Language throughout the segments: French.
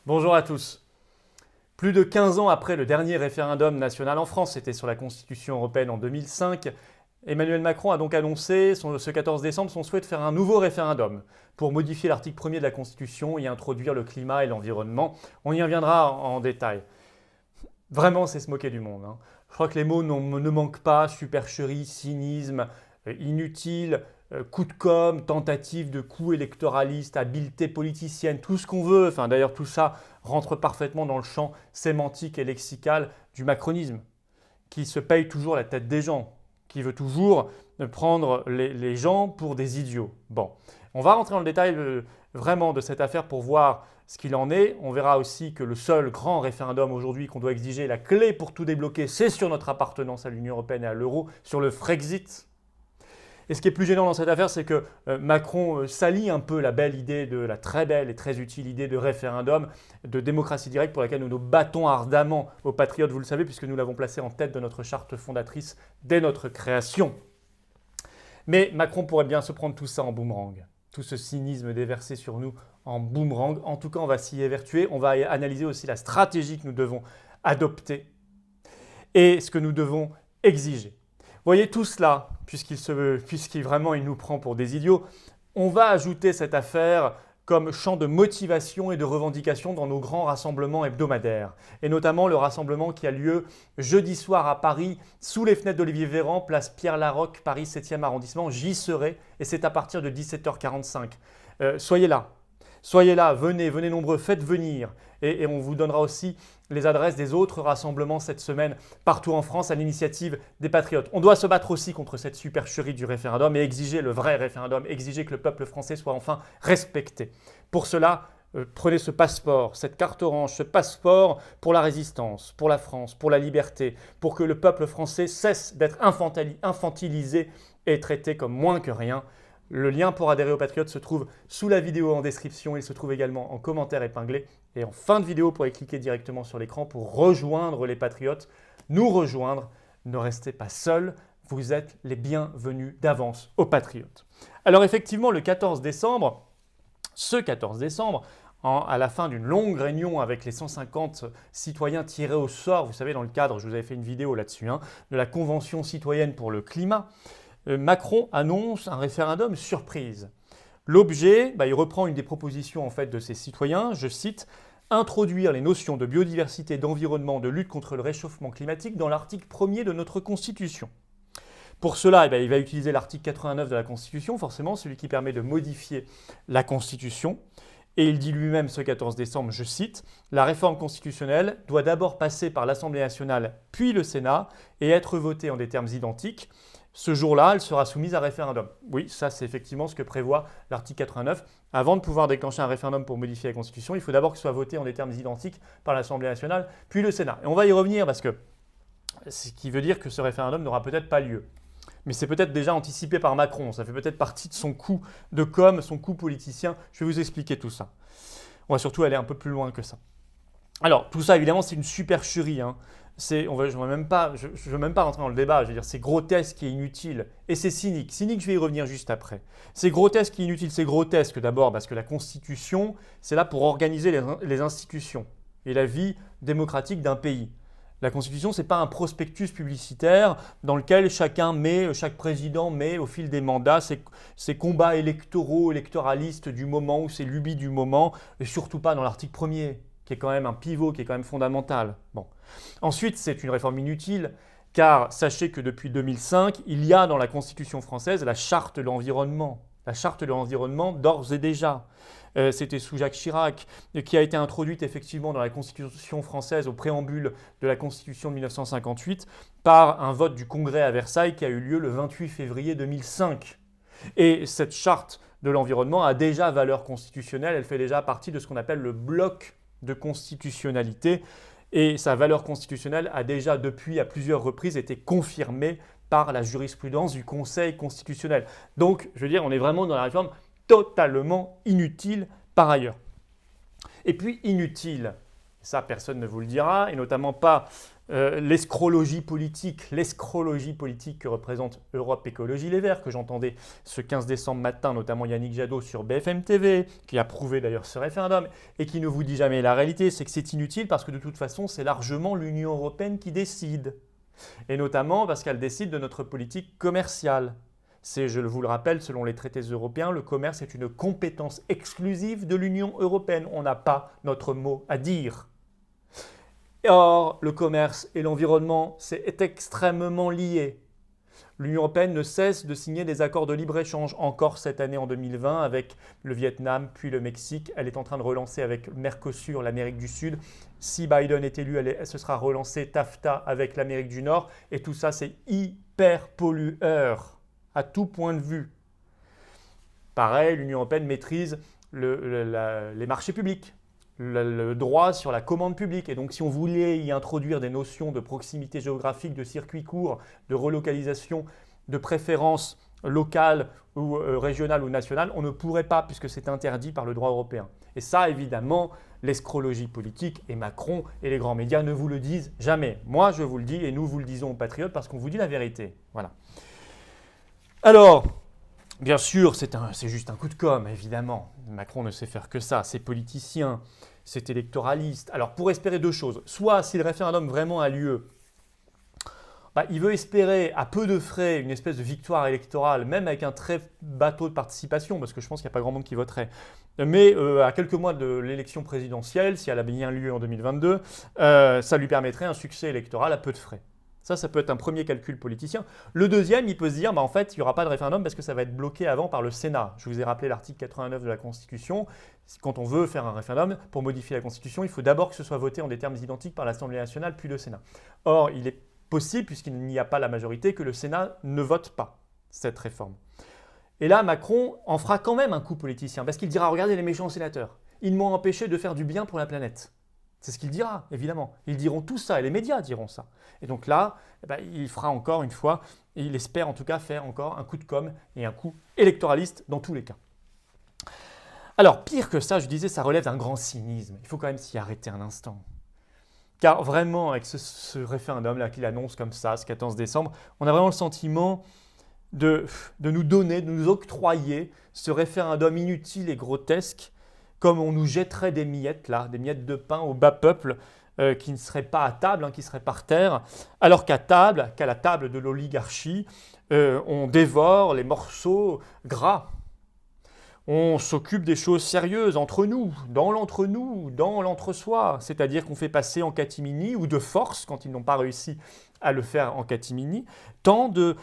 Bonjour à tous. Plus de 15 ans après le dernier référendum national en France, c'était sur la Constitution européenne en 2005, Emmanuel Macron a donc annoncé ce 14 décembre son souhait de faire un nouveau référendum pour modifier l'article 1er de la Constitution et introduire le climat et l'environnement. On y reviendra en détail. Vraiment, c'est se moquer du monde, hein. Je crois que les mots ne manquent pas: supercherie, cynisme, inutile, coup de com', tentative de coup électoraliste, habileté politicienne, tout ce qu'on veut. Enfin, d'ailleurs, tout ça rentre parfaitement dans le champ sémantique et lexical du macronisme, qui se paye toujours la tête des gens, qui veut toujours prendre les gens pour des idiots. Bon, on va rentrer dans le détail vraiment de cette affaire pour voir ce qu'il en est. On verra aussi que le seul grand référendum aujourd'hui qu'on doit exiger, la clé pour tout débloquer, c'est sur notre appartenance à l'Union européenne et à l'euro, sur le Frexit. Et ce qui est plus gênant dans cette affaire, c'est que Macron salit un peu la belle idée la très belle et très utile idée de référendum, de démocratie directe pour laquelle nous nous battons ardemment aux patriotes, vous le savez, puisque nous l'avons placé en tête de notre charte fondatrice dès notre création. Mais Macron pourrait bien se prendre tout ça en boomerang, tout ce cynisme déversé sur nous en boomerang. En tout cas, on va s'y évertuer, on va analyser aussi la stratégie que nous devons adopter et ce que nous devons exiger. Voyez tout cela, puisqu'il vraiment il nous prend pour des idiots, on va ajouter cette affaire comme champ de motivation et de revendication dans nos grands rassemblements hebdomadaires. Et notamment le rassemblement qui a lieu jeudi soir à Paris, sous les fenêtres d'Olivier Véran, place Pierre-Laroque, Paris 7e arrondissement. J'y serai et c'est à partir de 17h45. Soyez là. Soyez là, venez nombreux, faites venir. Et on vous donnera aussi les adresses des autres rassemblements cette semaine partout en France à l'initiative des Patriotes. On doit se battre aussi contre cette supercherie du référendum et exiger le vrai référendum, exiger que le peuple français soit enfin respecté. Pour cela, prenez ce passeport, cette carte orange, ce passeport pour la résistance, pour la France, pour la liberté, pour que le peuple français cesse d'être infantilisé et traité comme moins que rien. Le lien pour adhérer aux Patriotes se trouve sous la vidéo en description, il se trouve également en commentaire épinglé et en fin de vidéo, vous pourrez cliquer directement sur l'écran pour rejoindre les Patriotes, nous rejoindre. Ne restez pas seuls, vous êtes les bienvenus d'avance aux Patriotes. Alors effectivement, le 14 décembre, à la fin d'une longue réunion avec les 150 citoyens tirés au sort, vous savez, dans le cadre, je vous avais fait une vidéo là-dessus, de la Convention citoyenne pour le climat, Macron annonce un référendum surprise. L'objet, il reprend une des propositions en fait, de ses citoyens, je cite, « Introduire les notions de biodiversité, d'environnement, de lutte contre le réchauffement climatique dans l'article 1er de notre Constitution ». Pour cela, il va utiliser l'article 89 de la Constitution, forcément celui qui permet de modifier la Constitution. Et il dit lui-même ce 14 décembre, je cite, « La réforme constitutionnelle doit d'abord passer par l'Assemblée nationale puis le Sénat et être votée en des termes identiques. Ce jour-là, elle sera soumise à référendum. » Oui, ça c'est effectivement ce que prévoit l'article 89. Avant de pouvoir déclencher un référendum pour modifier la Constitution, il faut d'abord que ce soit voté en des termes identiques par l'Assemblée nationale puis le Sénat. Et on va y revenir parce que ce qui veut dire que ce référendum n'aura peut-être pas lieu. Mais c'est peut-être déjà anticipé par Macron, ça fait peut-être partie de son coup de com', son coup politicien. Je vais vous expliquer tout ça. On va surtout aller un peu plus loin que ça. Alors, tout ça, évidemment, c'est une supercherie. Je ne veux même pas rentrer dans le débat. Je veux dire, c'est grotesque et inutile. Et c'est cynique. Cynique, je vais y revenir juste après. C'est grotesque et inutile. C'est grotesque d'abord parce que la Constitution, c'est là pour organiser les institutions et la vie démocratique d'un pays. La Constitution, ce n'est pas un prospectus publicitaire dans lequel chaque président met au fil des mandats ses combats électoraux, électoralistes du moment ou ses lubies du moment, et surtout pas dans l'article 1er, qui est quand même un pivot, qui est quand même fondamental. Bon. Ensuite, c'est une réforme inutile, car sachez que depuis 2005, il y a dans la Constitution française la charte de l'environnement. La charte de l'environnement d'ores et déjà. C'était sous Jacques Chirac, qui a été introduite effectivement dans la Constitution française au préambule de la Constitution de 1958 par un vote du Congrès à Versailles qui a eu lieu le 28 février 2005. Et cette charte de l'environnement a déjà valeur constitutionnelle, elle fait déjà partie de ce qu'on appelle le bloc de constitutionnalité et sa valeur constitutionnelle a déjà depuis à plusieurs reprises été confirmée par la jurisprudence du Conseil constitutionnel. Donc, je veux dire, on est vraiment dans la réforme totalement inutile par ailleurs. Et puis inutile, ça personne ne vous le dira, et notamment pas l'escrologie politique que représente Europe Écologie Les Verts, que j'entendais ce 15 décembre matin, notamment Yannick Jadot sur BFM TV, qui a prouvé d'ailleurs ce référendum, et qui ne vous dit jamais la réalité, c'est que c'est inutile parce que de toute façon, c'est largement l'Union européenne qui décide. Et notamment parce qu'elle décide de notre politique commerciale. C'est, je vous le rappelle, selon les traités européens, le commerce est une compétence exclusive de l'Union européenne. On n'a pas notre mot à dire. Or, le commerce et l'environnement, c'est extrêmement lié. L'Union européenne ne cesse de signer des accords de libre-échange, encore cette année en 2020 avec le Vietnam, puis le Mexique. Elle est en train de relancer avec Mercosur, l'Amérique du Sud. Si Biden est élu, ce sera relancé TAFTA avec l'Amérique du Nord. Et tout ça, c'est hyper pollueur à tout point de vue. Pareil, l'Union européenne maîtrise les marchés publics. Le droit sur la commande publique. Et donc, si on voulait y introduire des notions de proximité géographique, de circuit court, de relocalisation, de préférence locale ou régionale ou nationale, on ne pourrait pas puisque c'est interdit par le droit européen. Et ça, évidemment, l'escrologie politique et Macron et les grands médias ne vous le disent jamais. Moi, je vous le dis et nous vous le disons aux patriotes parce qu'on vous dit la vérité. Voilà. Alors, bien sûr, c'est juste un coup de com', évidemment. Macron ne sait faire que ça. C'est politicien, c'est électoraliste. Alors, pour espérer deux choses. Soit, si le référendum vraiment a lieu, il veut espérer à peu de frais une espèce de victoire électorale, même avec un très bas taux de participation, parce que je pense qu'il n'y a pas grand monde qui voterait. Mais à quelques mois de l'élection présidentielle, si elle a bien lieu en 2022, ça lui permettrait un succès électoral à peu de frais. Ça peut être un premier calcul politicien. Le deuxième, il peut se dire, en fait, il n'y aura pas de référendum parce que ça va être bloqué avant par le Sénat. Je vous ai rappelé l'article 89 de la Constitution. Quand on veut faire un référendum, pour modifier la Constitution, il faut d'abord que ce soit voté en des termes identiques par l'Assemblée nationale puis le Sénat. Or, il est possible, puisqu'il n'y a pas la majorité, que le Sénat ne vote pas cette réforme. Et là, Macron en fera quand même un coup politicien parce qu'il dira, regardez les méchants sénateurs, ils m'ont empêché de faire du bien pour la planète. C'est ce qu'il dira, évidemment. Ils diront tout ça, et les médias diront ça. Et donc là, il fera encore une fois, et il espère en tout cas faire encore un coup de com' et un coup électoraliste dans tous les cas. Alors, pire que ça, je disais, ça relève d'un grand cynisme. Il faut quand même s'y arrêter un instant. Car vraiment, avec ce référendum-là qu'il annonce comme ça, ce 14 décembre, on a vraiment le sentiment de nous donner, de nous octroyer ce référendum inutile et grotesque, comme on nous jetterait des miettes de pain au bas peuple qui ne seraient pas à table, qui seraient par terre, alors qu'à la table de l'oligarchie, on dévore les morceaux gras. On s'occupe des choses sérieuses entre nous, dans l'entre-soi, c'est-à-dire qu'on fait passer en catimini ou de force, quand ils n'ont pas réussi à le faire en catimini, tant de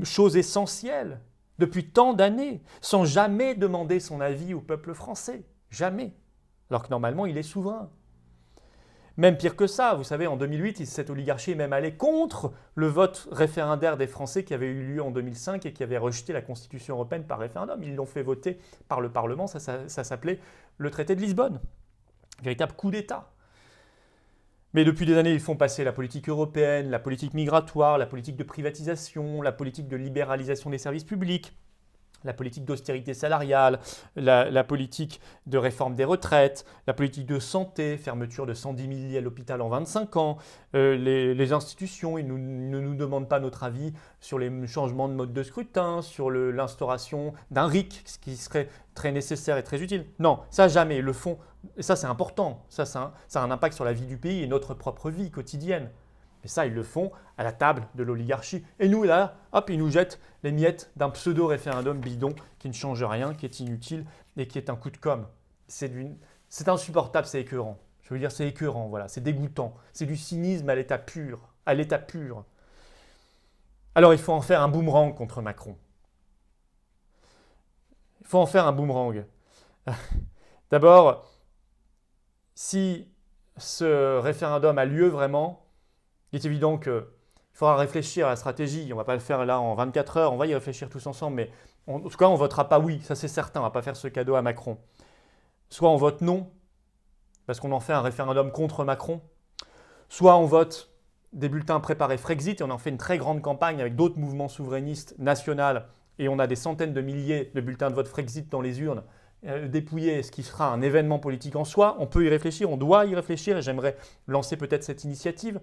choses essentielles depuis tant d'années, sans jamais demander son avis au peuple français. Jamais. Alors que normalement, il est souverain. Même pire que ça, vous savez, en 2008, cette oligarchie est même allée contre le vote référendaire des Français qui avait eu lieu en 2005 et qui avait rejeté la Constitution européenne par référendum. Ils l'ont fait voter par le Parlement, ça s'appelait le traité de Lisbonne. Véritable coup d'État. Mais depuis des années, ils font passer la politique européenne, la politique migratoire, la politique de privatisation, la politique de libéralisation des services publics, la politique d'austérité salariale, la politique de réforme des retraites, la politique de santé, fermeture de 110 000 lits à l'hôpital en 25 ans, les institutions, ils ne nous demandent pas notre avis sur les changements de mode de scrutin, sur l'instauration d'un RIC, ce qui serait très nécessaire et très utile. Non, ça jamais, ils le font. Et ça, c'est important. Ça a un impact sur la vie du pays et notre propre vie quotidienne. Et ça, ils le font à la table de l'oligarchie. Et nous, là, hop, ils nous jettent les miettes d'un pseudo-référendum bidon qui ne change rien, qui est inutile et qui est un coup de com'. C'est insupportable, c'est écœurant. Je veux dire, c'est écœurant, voilà, c'est dégoûtant. C'est du cynisme à l'état pur, Alors, il faut en faire un boomerang contre Macron. Il faut en faire un boomerang. D'abord, si ce référendum a lieu vraiment, il est évident qu'il faudra réfléchir à la stratégie. On ne va pas le faire là en 24 heures, on va y réfléchir tous ensemble, mais en tout cas, on ne votera pas oui, ça c'est certain, on ne va pas faire ce cadeau à Macron. Soit on vote non, parce qu'on en fait un référendum contre Macron, soit on vote des bulletins préparés Frexit et on en fait une très grande campagne avec d'autres mouvements souverainistes nationaux et on a des centaines de milliers de bulletins de vote Frexit dans les urnes, dépouiller ce qui sera un événement politique en soi. On peut y réfléchir, on doit y réfléchir et j'aimerais lancer peut-être cette initiative.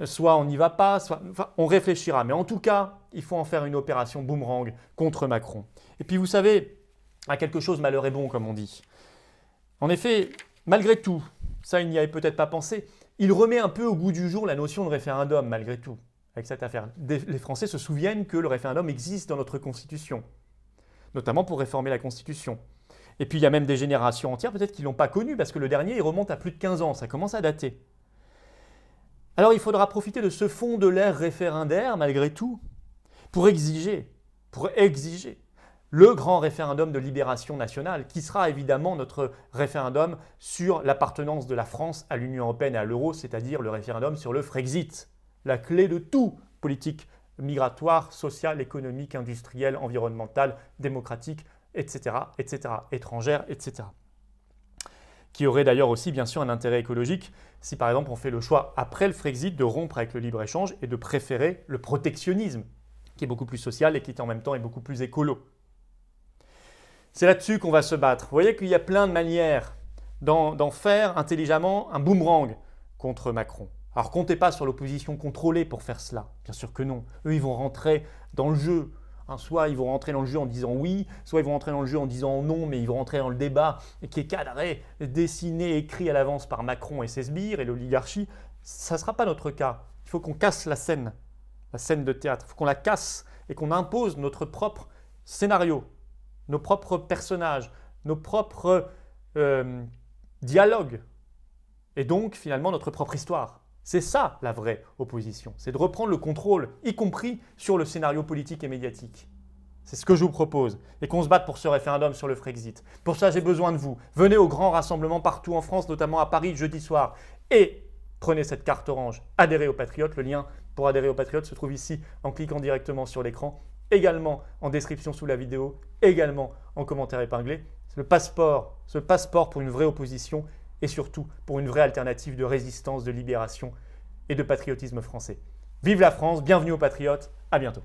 soit on n'y va pas, enfin, on réfléchira. Mais en tout cas, il faut en faire une opération boomerang contre Macron. Et puis vous savez, à quelque chose malheur est bon, comme on dit. En effet, malgré tout, ça il n'y avait peut-être pas pensé, il remet un peu au goût du jour la notion de référendum, malgré tout, avec cette affaire. Les Français se souviennent que le référendum existe dans notre Constitution, notamment pour réformer la Constitution. Et puis il y a même des générations entières peut-être qui ne l'ont pas connu, parce que le dernier il remonte à plus de 15 ans, ça commence à dater. Alors il faudra profiter de ce fond de l'ère référendaire, malgré tout, pour exiger le grand référendum de libération nationale, qui sera évidemment notre référendum sur l'appartenance de la France à l'Union européenne et à l'euro, c'est-à-dire le référendum sur le Frexit, la clé de tout politique migratoire, sociale, économique, industrielle, environnementale, démocratique, etc., étrangère, etc. Qui aurait d'ailleurs aussi bien sûr un intérêt écologique si par exemple on fait le choix après le Frexit de rompre avec le libre-échange et de préférer le protectionnisme, qui est beaucoup plus social et qui en même temps est beaucoup plus écolo. C'est là-dessus qu'on va se battre. Vous voyez qu'il y a plein de manières d'en faire intelligemment un boomerang contre Macron. Alors comptez pas sur l'opposition contrôlée pour faire cela, bien sûr que non. Eux ils vont rentrer dans le jeu. Soit ils vont rentrer dans le jeu en disant oui, soit ils vont rentrer dans le jeu en disant non, mais ils vont rentrer dans le débat qui est cadré, dessiné, écrit à l'avance par Macron et ses sbires et l'oligarchie. Ça ne sera pas notre cas. Il faut qu'on casse la scène de théâtre. Il faut qu'on la casse et qu'on impose notre propre scénario, nos propres personnages, nos propres dialogues et donc finalement notre propre histoire. C'est ça la vraie opposition, c'est de reprendre le contrôle, y compris sur le scénario politique et médiatique. C'est ce que je vous propose et qu'on se batte pour ce référendum sur le Frexit. Pour ça, j'ai besoin de vous. Venez au grand rassemblement partout en France, notamment à Paris jeudi soir et prenez cette carte orange, adhérez aux Patriotes. Le lien pour adhérer aux Patriotes se trouve ici en cliquant directement sur l'écran, également en description sous la vidéo, également en commentaire épinglé. C'est le passeport pour une vraie opposition et surtout pour une vraie alternative de résistance, de libération et de patriotisme français. Vive la France, bienvenue aux Patriotes, à bientôt.